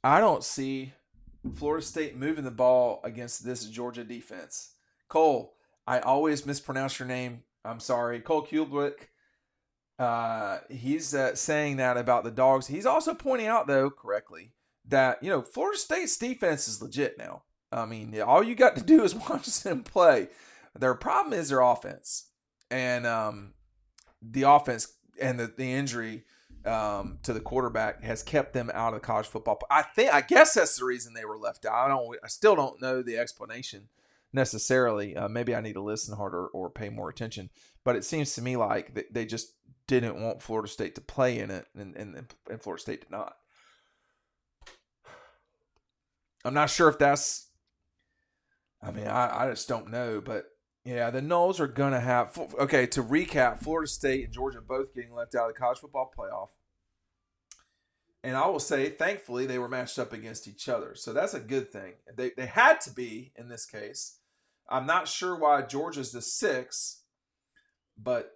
I don't see Florida State moving the ball against this Georgia defense. Cole, I always mispronounce your name. I'm sorry. Cole Cubelic. He's saying that about the Dogs. He's also pointing out, though, correctly, that Florida State's defense is legit now. I mean, all you got to do is watch them play. Their problem is their offense, and the offense and the injury to the quarterback has kept them out of college football. I guess that's the reason they were left out. I still don't know the explanation necessarily. Maybe I need to listen harder or pay more attention. But it seems to me like they just didn't want Florida State to play in it, and Florida State did not. I'm not sure if that's. I mean, I just don't know, but yeah, the Noles are gonna have. Okay, to recap, Florida State and Georgia both getting left out of the college football playoff. And I will say, thankfully, they were matched up against each other. So that's a good thing. They had to be in this case. I'm not sure why Georgia's the six, but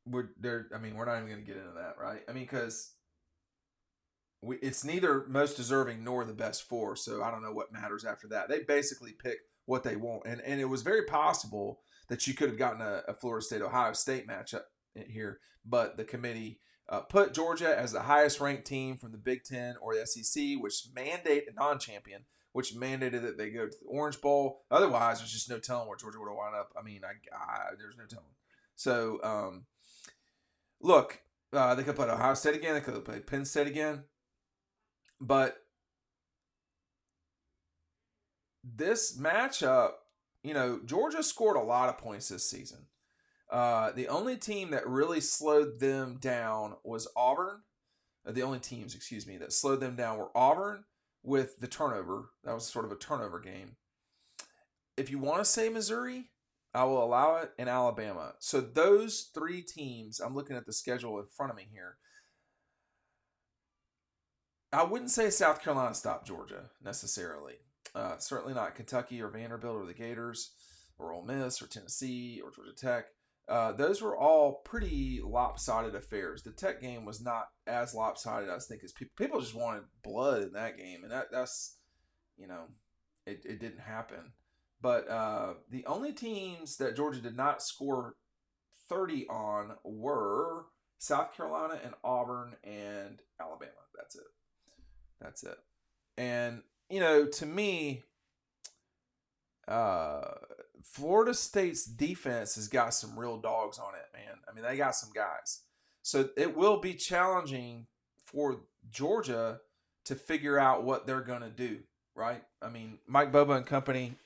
we're there. I mean, we're not even going to get into that, right? I mean, because it's neither most deserving nor the best four. So I don't know what matters after that. They basically pick what they want, and it was very possible that you could have gotten a Florida State Ohio State matchup here, but the committee put Georgia as the highest ranked team from the Big Ten or the SEC, which mandate a non-champion, which mandated that they go to the Orange Bowl. Otherwise, there's just no telling where Georgia would have wound up. I mean, there's no telling. So, look, they could play Ohio State again. They could play Penn State again. But this matchup, Georgia scored a lot of points this season. The only team that really slowed them down was Auburn. The only teams, that slowed them down were Auburn with the turnover. That was sort of a turnover game. If you want to say Missouri, I will allow it, and Alabama. So those three teams, I'm looking at the schedule in front of me here. I wouldn't say South Carolina stopped Georgia necessarily. Certainly not Kentucky or Vanderbilt or the Gators or Ole Miss or Tennessee or Georgia Tech. Those were all pretty lopsided affairs. The Tech game was not as lopsided, I think, as people just wanted blood in that game, and that's it didn't happen. But the only teams that Georgia did not score 30 on were South Carolina and Auburn and Alabama. That's it. And to me, Florida State's defense has got some real dogs on it, man. I mean, they got some guys. So it will be challenging for Georgia to figure out what they're going to do, right? I mean, Mike Bobo and company,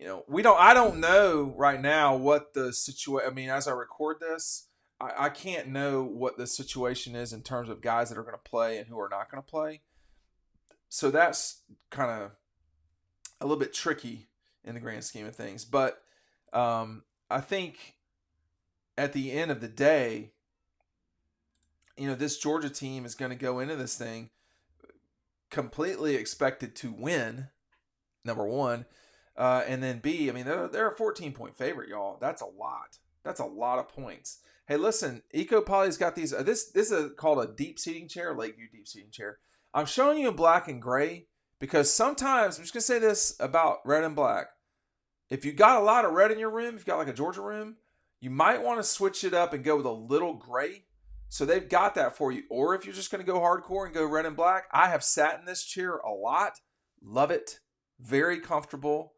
I don't know right now what the situation, I mean, as I record this, I can't know what the situation is in terms of guys that are going to play and who are not going to play. So that's kind of a little bit tricky in the grand scheme of things. But I think at the end of the day, this Georgia team is going to go into this thing completely expected to win, number one. And then B, I mean, they're a 14-point favorite, y'all. That's a lot. That's a lot of points. Hey, listen, EcoPoly's got these. This is called a deep seating chair, Lakeview deep seating chair. I'm showing you in black and gray because sometimes, I'm just going to say this about red and black. If you got a lot of red in your room, if you got like a Georgia room, you might want to switch it up and go with a little gray. So they've got that for you. Or if you're just going to go hardcore and go red and black, I have sat in this chair a lot. Love it. Very comfortable.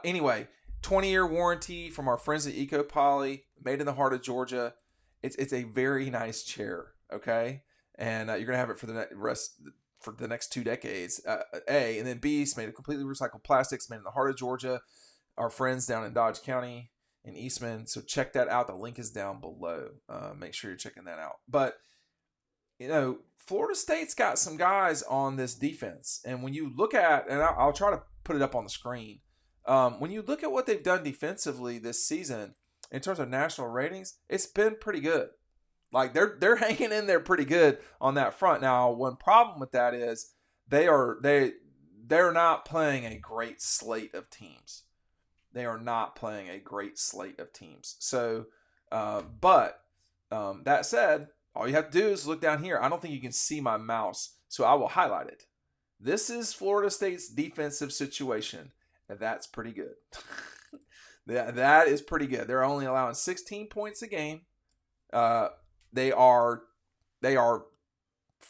Anyway, 20-year warranty from our friends at EcoPoly, made in the heart of Georgia. It's a very nice chair, okay? And you're gonna have it for the next 2 decades. A, and then B, it's made of completely recycled plastics, made in the heart of Georgia. Our friends down in Dodge County in Eastman. So check that out. The link is down below. Make sure you're checking that out. But Florida State's got some guys on this defense, and when you look at, and I'll try to put it up on the screen. When you look at what they've done defensively this season in terms of national ratings, it's been pretty good. Like they're hanging in there pretty good on that front. Now, one problem with that is they're not playing a great slate of teams. They are not playing a great slate of teams. So, but that said, all you have to do is look down here. I don't think you can see my mouse, so I will highlight it. This is Florida State's defensive situation, and that's pretty good. That is pretty good. They're only allowing 16 points a game. Uh, they are they are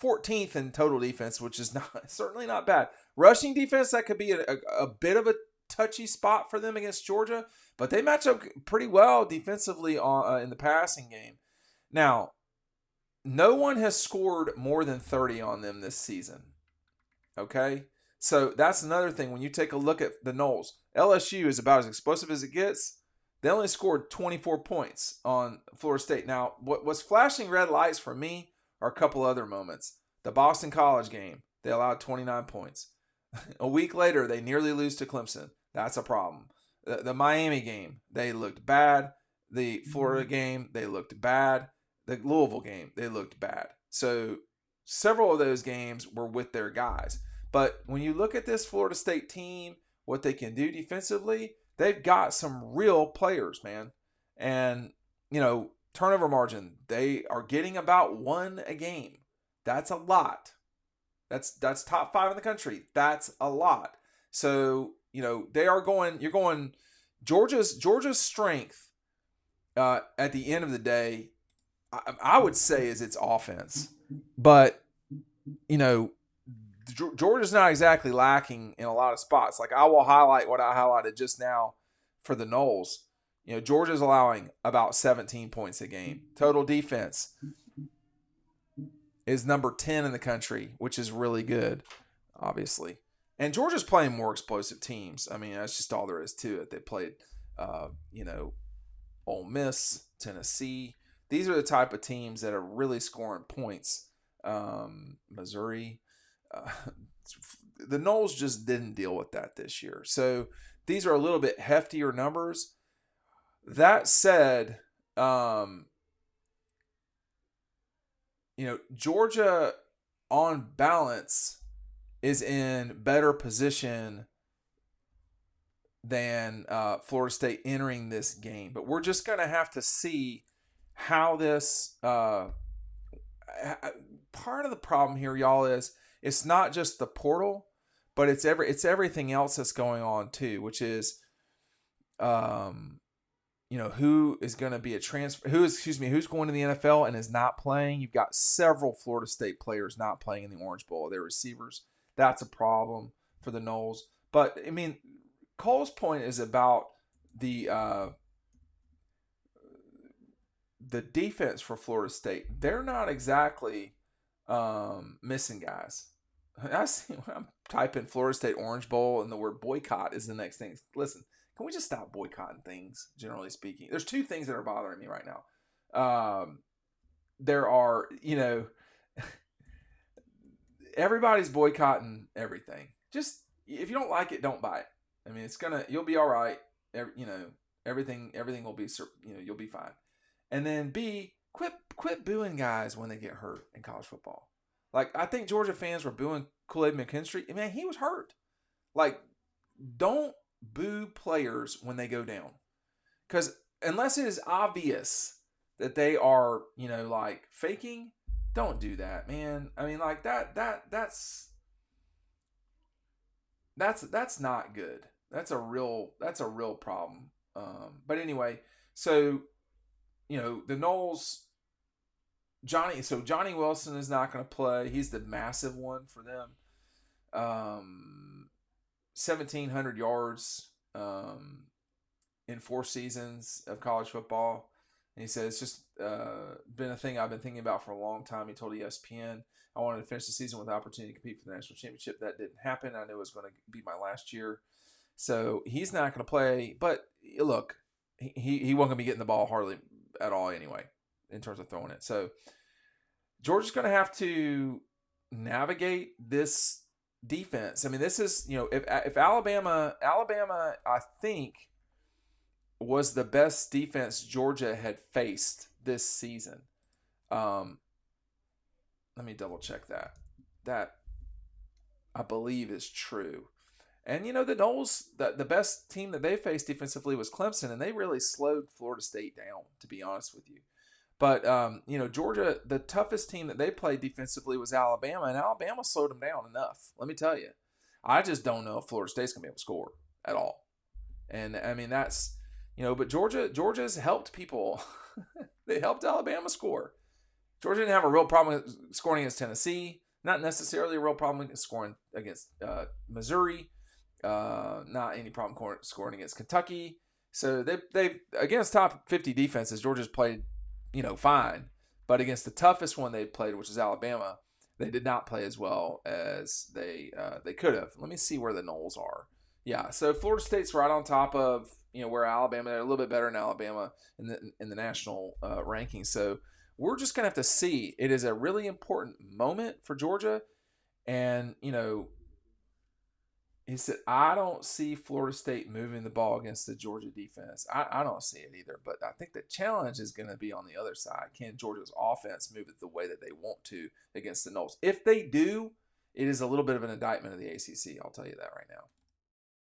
14th in total defense, which is not certainly not bad. Rushing defense, that could be a bit of a touchy spot for them against Georgia, but they match up pretty well defensively in the passing game. Now, no one has scored more than 30 on them this season. Okay? So that's another thing. When you take a look at the Noles, LSU is about as explosive as it gets. They only scored 24 points on Florida State. Now, what was flashing red lights for me are a couple other moments. The Boston College game, they allowed 29 points. A week later, they nearly lose to Clemson. That's a problem. The Miami game, they looked bad. The Florida game, they looked bad. The Louisville game, they looked bad. So several of those games were with their guys. But when you look at this Florida State team, what they can do defensively, they've got some real players, man. And, turnover margin, they are getting about 1 a game. That's a lot. That's top 5 in the country. That's a lot. So, they are going, you're going, Georgia's strength at the end of the day, I would say is its offense. But, Georgia's not exactly lacking in a lot of spots. Like, I will highlight what I highlighted just now for the Noles. Georgia's allowing about 17 points a game. Total defense is number 10 in the country, which is really good, obviously. And Georgia's playing more explosive teams. I mean, that's just all there is to it. They played, Ole Miss, Tennessee. These are the type of teams that are really scoring points. Missouri. The Noles just didn't deal with that this year. So these are a little bit heftier numbers. That said, Georgia on balance is in better position than Florida State entering this game. But we're just going to have to see how this part of the problem here, y'all, is it's not just the portal, but it's everything else that's going on too, which is who is going to be a transfer, who's going to the NFL and is not playing. You've got several Florida State players not playing in the Orange Bowl. They're receivers. That's a problem for the Noles. But I mean, Cole's point is about the defense for Florida State. They're not exactly missing guys. I see when I'm typing Florida State Orange Bowl and the word boycott is the next thing. Listen, can we just stop boycotting things, generally speaking? There's 2 things that are bothering me right now. There are, everybody's boycotting everything. Just, if you don't like it, don't buy it. I mean, you'll be all right. Everything will be, you'll be fine. And then B, quit booing guys when they get hurt in college football. Like, I think Georgia fans were booing Kool-Aid McKinstry. Man, he was hurt. Like, don't boo players when they go down. Because unless it is obvious that they are, faking, don't do that, man. I mean, like, that's not good. That's a real problem. But anyway, so, the Noles, Johnny Wilson is not going to play. He's the massive one for them. 1,700 yards in 4 seasons of college football. And he said, it's just been a thing I've been thinking about for a long time. He told ESPN, I wanted to finish the season with the opportunity to compete for the national championship. That didn't happen. I knew it was going to be my last year. So he's not going to play. But look, he wasn't going to be getting the ball hardly at all anyway in terms of throwing it. So Georgia's going to have to navigate this defense. I mean, this is, if Alabama, I think, was the best defense Georgia had faced this season. Let me double check that. That, I believe, is true. And, the Noles, the best team that they faced defensively was Clemson, and they really slowed Florida State down, to be honest with you. But Georgia, the toughest team that they played defensively was Alabama, and Alabama slowed them down enough. Let me tell you, I just don't know if Florida State's gonna be able to score at all. And I mean that's but Georgia's helped people. They helped Alabama score. Georgia didn't have a real problem scoring against Tennessee. Not necessarily a real problem scoring against Missouri. Not any problem scoring against Kentucky. So they against top 50 defenses, Georgia's played fine. But against the toughest one they played, which is Alabama, they did not play as well as they could have. Let me see where the Noles are. Yeah, so Florida State's right on top of where Alabama. They're a little bit better than Alabama in the national rankings. So we're just gonna have to see. It is a really important moment for Georgia, and he said, I don't see Florida State moving the ball against the Georgia defense. I don't see it either, but I think the challenge is going to be on the other side. Can Georgia's offense move it the way that they want to against the Noles? If they do, it is a little bit of an indictment of the ACC. I'll tell you that right now.